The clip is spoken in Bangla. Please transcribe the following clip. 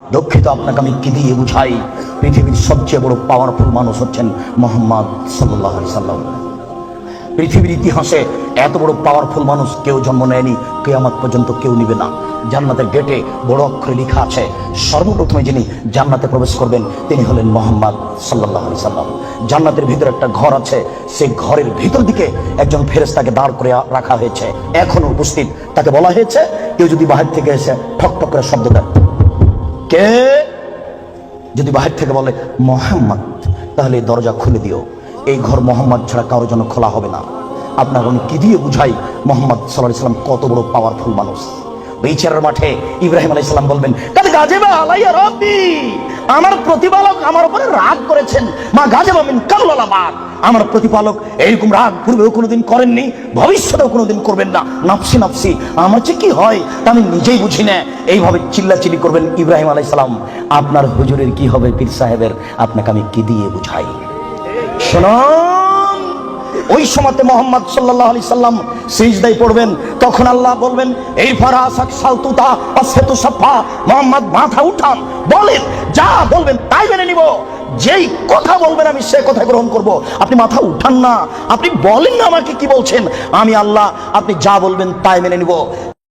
দুঃখিত, আপনাকে আমি কি দিয়ে বুঝাই? পৃথিবীর সবচেয়ে বড় পাওয়ারফুল মানুষ হচ্ছেন মুহাম্মদ সাল্লাল্লাহু আলাইহি সাল্লাম। পৃথিবীর ইতিহাসে এত বড় পাওয়ারফুল মানুষ কেউ জন্ম নেয়নি, কিয়ামত পর্যন্ত কেউ নিবে না। জান্নাতের গেটে বড় অক্ষরে লেখা আছে, সর্বপ্রথমে যিনি জান্নাতে প্রবেশ করবেন তিনি হলেন মুহাম্মদ সাল্লাল্লাহু আলাইহি সাল্লাম। জান্নাতের ভিতরে একটা ঘর আছে, সেই ঘরের ভিতর দিকে একজন ফেরেশতাকে দাঁড় করে রাখা হয়েছে, এখনো উপস্থিত। তাকে বলা হয়েছে, কেউ যদি বাহির থেকে এসে ঠক ঠক করে শব্দ দেয়, কে যদি বাহির থেকে বলে মুহাম্মদ, তাহলে এই দরজা খুলে দিও। এই ঘর মোহাম্মদ ছাড়া কারোর জন্য খোলা হবে না। আপনার আমি কি দিয়ে বুঝাই মোহাম্মদ সাল্লাল্লাহু আলাইহি সাল্লাম কত বড় পাওয়ারফুল মানুষ। বিচারের মাঠে ইব্রাহিম আলাইহিস সালাম বলবেন, কাদ গাজিবা আলাইয়া রাব্বি, আমার প্রতিপালক আমার উপরে রাগ করেছেন। মা গাজিবা মিন কাবলাল আবাদ, আমার প্রতিপালক এরকম রাগ পূর্বেও কোনোদিন করেননি, ভবিষ্যতেও কোনোদিন করবেন না। নাফসি নাফসি, আমার যে কি হয় তা আমি নিজেই বুঝি না। এইভাবে চিল্লাচিল্লি করবেন ইব্রাহিম আলাইহিস সালাম। আপনার হুজুরের কি হবে, পীর সাহেবের? আপনাকে আমি কি দিয়ে বুঝাই? শুনুন, ওই সময়তে মোহাম্মদ সাল্লাল্লাহু আলাইহি সাল্লাম সিজদায় পড়বেন, তখন আল্লাহ বলবেন, এই ফারাসাক সালতুতা আসেতু সাফা, মোহাম্মদ মাথা উঠান, বলেন, যা বলবেন তাই মেনে নিব। যেই কথা বলবেন আমি সে কথা গ্রহণ করব। আপনি মাথা উঠান না, আপনি বলেন না আমাকে কি বলছেন, আমি আল্লাহ, আপনি যা বলবেন তাই মেনে নিব।